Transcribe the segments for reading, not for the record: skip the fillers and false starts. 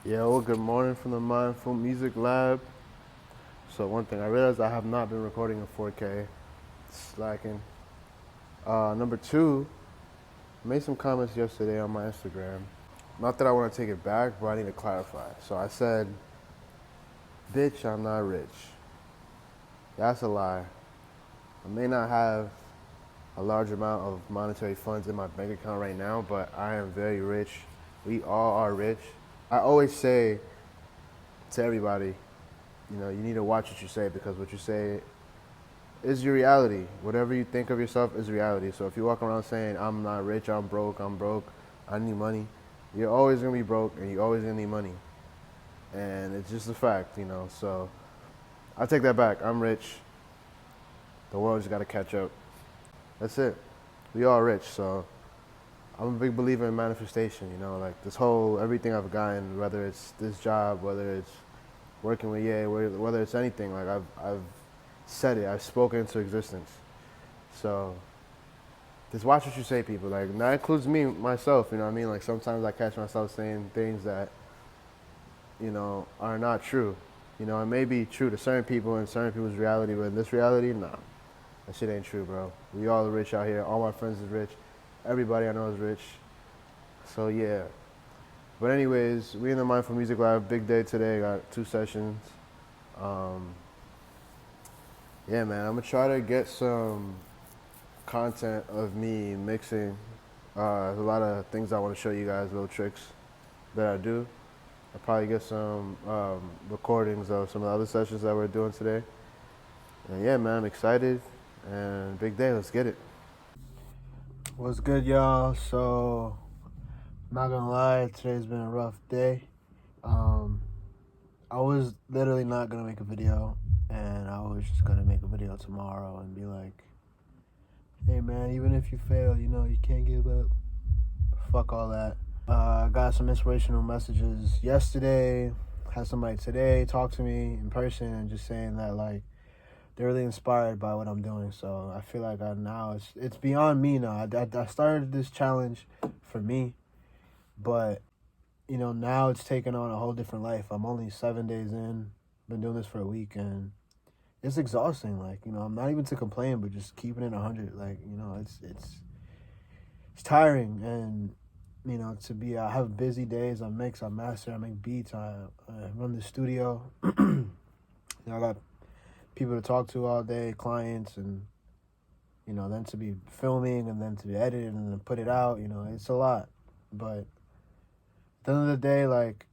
Yo, good morning from the Mindful Music Lab. So one thing I realized I have not been recording in 4K. Slacking. Number two, I made some comments yesterday on my Instagram. Not that I want to take it back, but I need to clarify. So I said, "Bitch, I'm not rich." That's a lie. I may not have a large amount of monetary funds in my bank account right now, but I am very rich. We all are rich. I always say to everybody, you need to watch what you say because what you say is your reality. Whatever you think of yourself is reality. So if you walk around saying, I'm not rich, I'm broke, I need money, you're always going to be broke and you're always going to need money. And it's just a fact. So I take that back. I'm rich. The world just got to catch up. That's it. We all rich. So I'm a big believer in manifestation, like this whole everything I've gotten, whether it's this job, whether it's working with Ye, whether it's anything, like I've said it, I've spoken into existence. So just watch what you say, people. Like that includes me, myself, you know what I mean? Like sometimes I catch myself saying things that, are not true. It may be true to certain people and certain people's reality, but in this reality, nah. That shit ain't true, bro. We all are rich out here. All my friends is rich. Everybody I know is rich. So yeah. But anyways, we in the Mindful Music Lab. Big day today. Got 2 sessions. Yeah, man. I'm gonna try to get some content of me mixing. There's a lot of things I want to show you guys, little tricks that I do. I'll probably get some recordings of some of the other sessions that we're doing today. And yeah, man, I'm excited. And big day. Let's get it. What's good, y'all? So, not gonna lie, today's been a rough day. I was literally not gonna make a video, and I was just gonna make a video tomorrow and be like, hey man, even if you fail, you can't give up. Fuck all that. I got some inspirational messages yesterday, had somebody today talk to me in person and just saying that like they're really inspired by what I'm doing. So I feel like now it's beyond me now. I started this challenge for me, but now it's taken on a whole different life. I'm only 7 days in, been doing this for a week, and it's exhausting. Like, I'm not even to complain, but just keeping it 100. Like, it's tiring, and I have busy days. I mix, I master, I make beats, I run the studio. I got people to talk to all day, clients, and then to be filming and then to be edited and then put it out. It's a lot, but at the end of the day, like,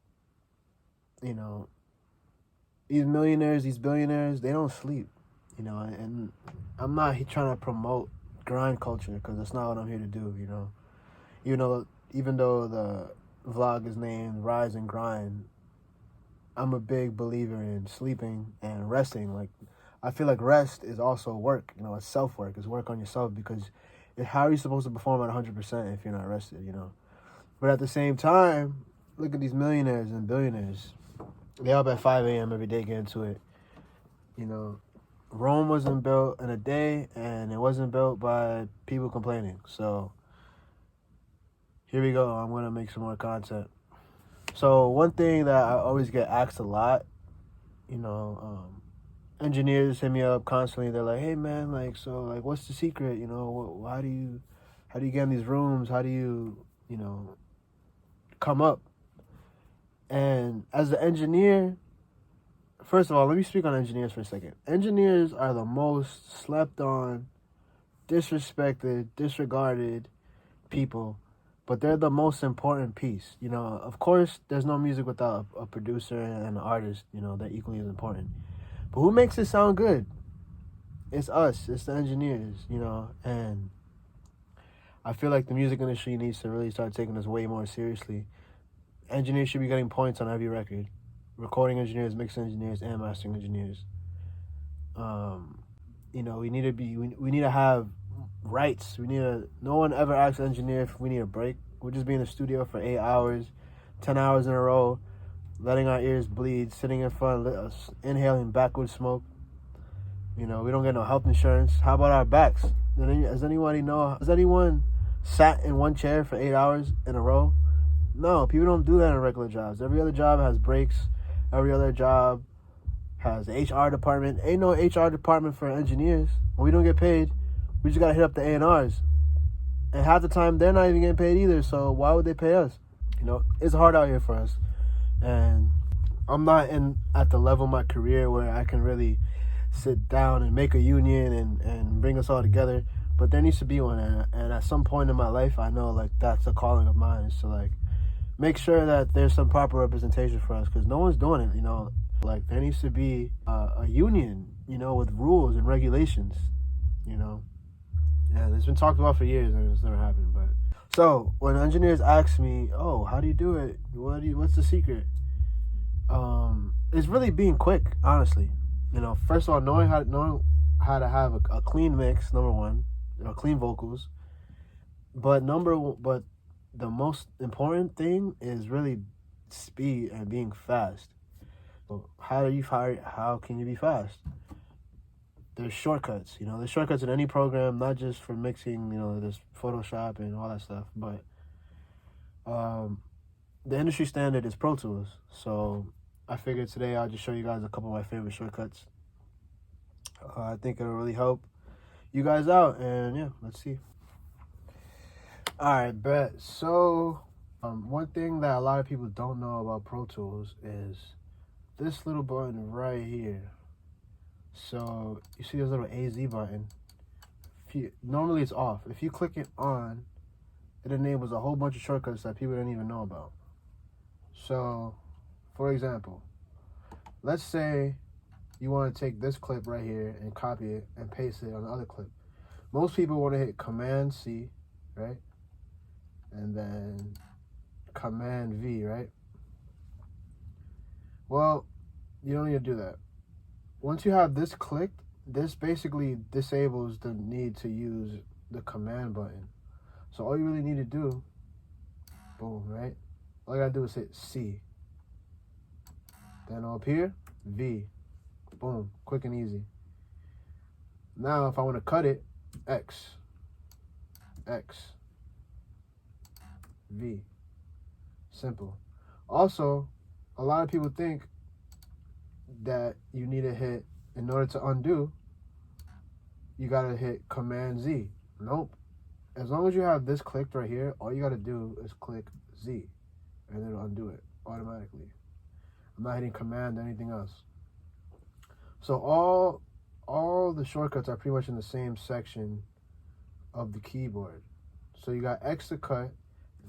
these millionaires, these billionaires, they don't sleep, and I'm not trying to promote grind culture because that's not what I'm here to do, even though the vlog is named Rise and Grind, I'm a big believer in sleeping and resting. Like, I feel like rest is also work, it's self-work, it's work on yourself because how are you supposed to perform at 100% if you're not rested, But at the same time, look at these millionaires and billionaires. They up at 5 a.m. every day getting to it. Rome wasn't built in a day, and it wasn't built by people complaining. So here we go. I'm going to make some more content. So one thing that I always get asked a lot, engineers hit me up constantly. They're like, hey, man, what's the secret? How do you get in these rooms? How do you, come up? And as an engineer, first of all, let me speak on engineers for a second. Engineers are the most slept on, disrespected, disregarded people, but they're the most important piece. Of course, there's no music without a producer and an artist, they're equally as important. But who makes it sound good? It's us, it's the engineers, and I feel like the music industry needs to really start taking this way more seriously. Engineers should be getting points on every record. Recording engineers, mixing engineers, and mastering engineers. We need to have rights. No one ever asks an engineer if we need a break. We'll just be in the studio for 8 hours, 10 hours in a row, letting our ears bleed, sitting in front, inhaling backwood smoke. We don't get no health insurance. How about our backs? Does anyone sat in one chair for 8 hours in a row? No, people don't do that in regular jobs. Every other job has breaks. Every other job has the HR department. Ain't no HR department for engineers. When we don't get paid, we just gotta hit up the A&Rs. And half the time, they're not even getting paid either, so why would they pay us? You know, it's hard out here for us. And I'm not at the level of my career where I can really sit down and make a union and bring us all together. But there needs to be one. And at some point in my life, I know, like, that's a calling of mine, is to, like, make sure that there's some proper representation for us, because no one's doing it, you know. Like, there needs to be a union, you know, with rules and regulations, you know. Yeah, it's been talked about for years and it's never happened. But so when engineers ask me, "Oh, how do you do it? What's the secret?" It's really being quick, honestly. You know, first of all, knowing how to have a clean mix, number one, clean vocals. But the most important thing is really speed and being fast. So how can you be fast? There's shortcuts, you know. There's shortcuts in any program, not just for mixing. You know, there's Photoshop and all that stuff. But the industry standard is Pro Tools. So I figured today I'll just show you guys a couple of my favorite shortcuts. I think it'll really help you guys out. And yeah, let's see. All right, bet. So one thing that a lot of people don't know about Pro Tools is this little button right here. So you see this little AZ button. Normally it's off. If you click it on, it enables a whole bunch of shortcuts that people didn't even know about. So, for example, let's say you want to take this clip right here and copy it and paste it on the other clip. Most people want to hit Command C, right? And then Command V, right? Well, you don't need to do that. Once you have this clicked, this basically disables the need to use the command button. So all you really need to do, boom, right? All I gotta do is hit C. Then up here, V. Boom, quick and easy. Now if I want to cut it, X, V. Simple. Also, a lot of people think that you need to hit, in order to undo, you gotta hit Command Z. Nope. As long as you have this clicked right here, all you gotta do is click Z, and it'll undo it automatically. I'm not hitting Command or anything else. So all the shortcuts are pretty much in the same section of the keyboard. So you got X to cut,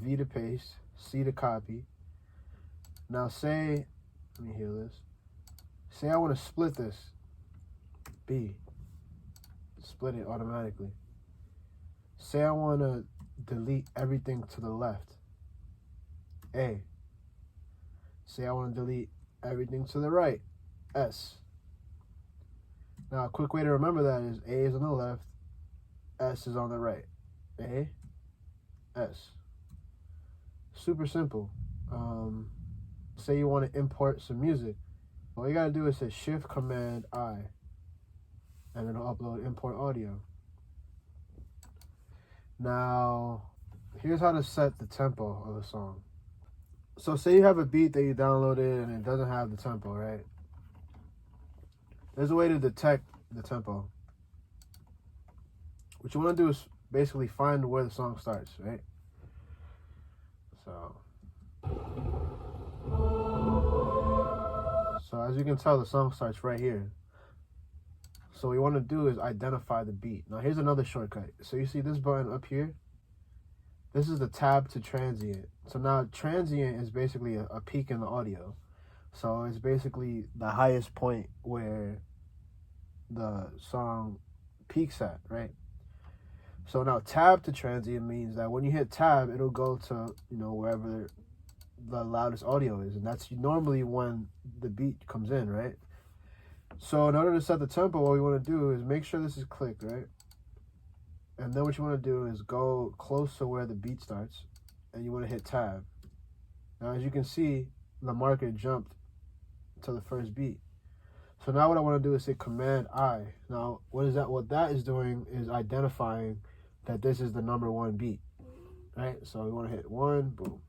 V to paste, C to copy. Now say, let me hear this. Say I want to split this. B. Split it automatically. Say I want to delete everything to the left. A. Say I want to delete everything to the right. S. Now a quick way to remember that is A is on the left, S is on the right. A, S. Super simple. Say you want to import some music. All you gotta do is hit Shift Command I, and it'll upload import audio. Now, here's how to set the tempo of a song. So say you have a beat that you downloaded and it doesn't have the tempo, right? There's a way to detect the tempo. What you want to do is basically find where the song starts, right? So as you can tell, the song starts right here. So what you want to do is identify the beat. Now here's another shortcut. So you see this button up here? This is the tab to transient. So now transient is basically a peak in the audio. So it's basically the highest point where the song peaks at, right? So now tab to transient means that when you hit tab, it'll go to, you know, wherever the loudest audio is. And that's normally when the beat comes in, right? So in order to set the tempo, what we want to do is make sure this is clicked, right? And then what you want to do is go close to where the beat starts, and you want to hit tab. Now as you can see, the marker jumped to the first beat. So now what I want to do is hit Command I. Now what that is doing is identifying that this is the number one beat, right? So we want to hit 1, boom.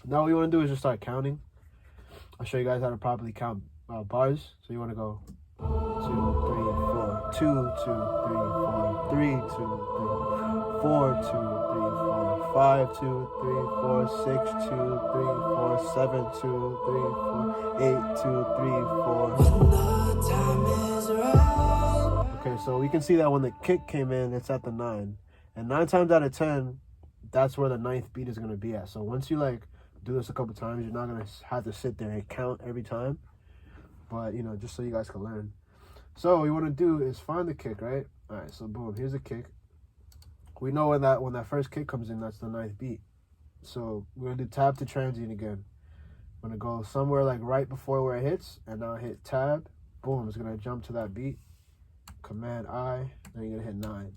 Now what you want to do is just start counting. I'll show you guys how to properly count bars. So you want to go 2, 3, 4, 2, 2, 3, 4, 3, 2, 3, 4, 2, 3, 4, 5, 2, 3, 4, 6, 2, 3, 4, 7, 2, 3, 4, 8, 2, 3, 4. Okay, so we can see that when the kick came in, it's at the 9. And 9 times out of 10, that's where the 9th beat is going to be at. So once you like do this a couple times, you're not going to have to sit there and count every time. But, you know, just so you guys can learn. So what you want to do is find the kick, right? All right, so boom, here's a kick. We know when that first kick comes in, that's the 9th beat. So we're going to do tab to transient again. I'm going to go somewhere like right before where it hits, and now hit tab. Boom, it's going to jump to that beat. Command I, then you're going to hit 9.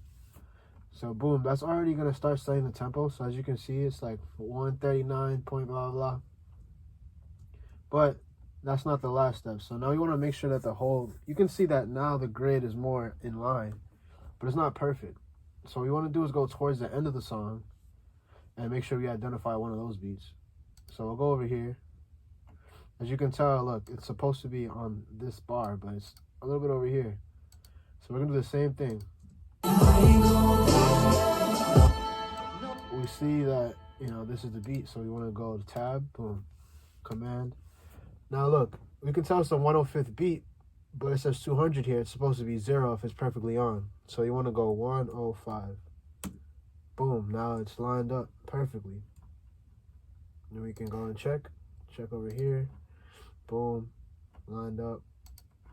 So boom, that's already going to start setting the tempo. So as you can see, it's like 139 point blah, blah. But that's not the last step. So now you want to make sure that the whole, you can see that now the grid is more in line, but it's not perfect. So what you want to do is go towards the end of the song and make sure we identify one of those beats. So we'll go over here. As you can tell, look, it's supposed to be on this bar, but it's a little bit over here. So we're going to do the same thing. We see that, you know, this is the beat, so we want to go to tab, boom, command. Now look, we can tell it's the 105th beat, but it says 200 here. It's supposed to be 0 if it's perfectly on. So you want to go 105. Boom, now it's lined up perfectly. Then we can go and check over here. Boom, lined up.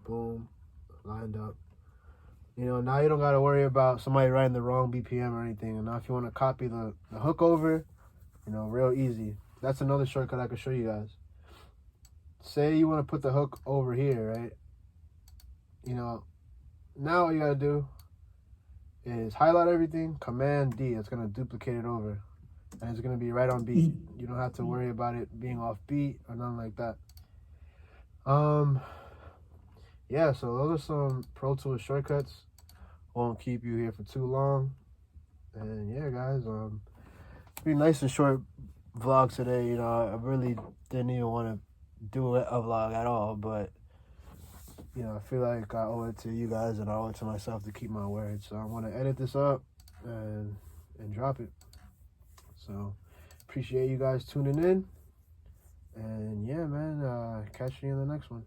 Boom, lined up. You know, now you don't got to worry about somebody writing the wrong BPM or anything. And now if you want to copy the hook over, you know, real easy. That's another shortcut I can show you guys. Say you want to put the hook over here, right? You know, now all you got to do is highlight everything, Command D. It's going to duplicate it over. And it's going to be right on beat. You don't have to worry about it being off beat or nothing like that. Yeah, so those are some Pro Tools shortcuts. Won't keep you here for too long. And yeah, guys, pretty nice and short vlog today. You know, I really didn't even want to do a vlog at all, but you know, I feel like I owe it to you guys and I owe it to myself to keep my word. So I want to edit this up and drop it. So appreciate you guys tuning in. And yeah, man, catch you in the next one.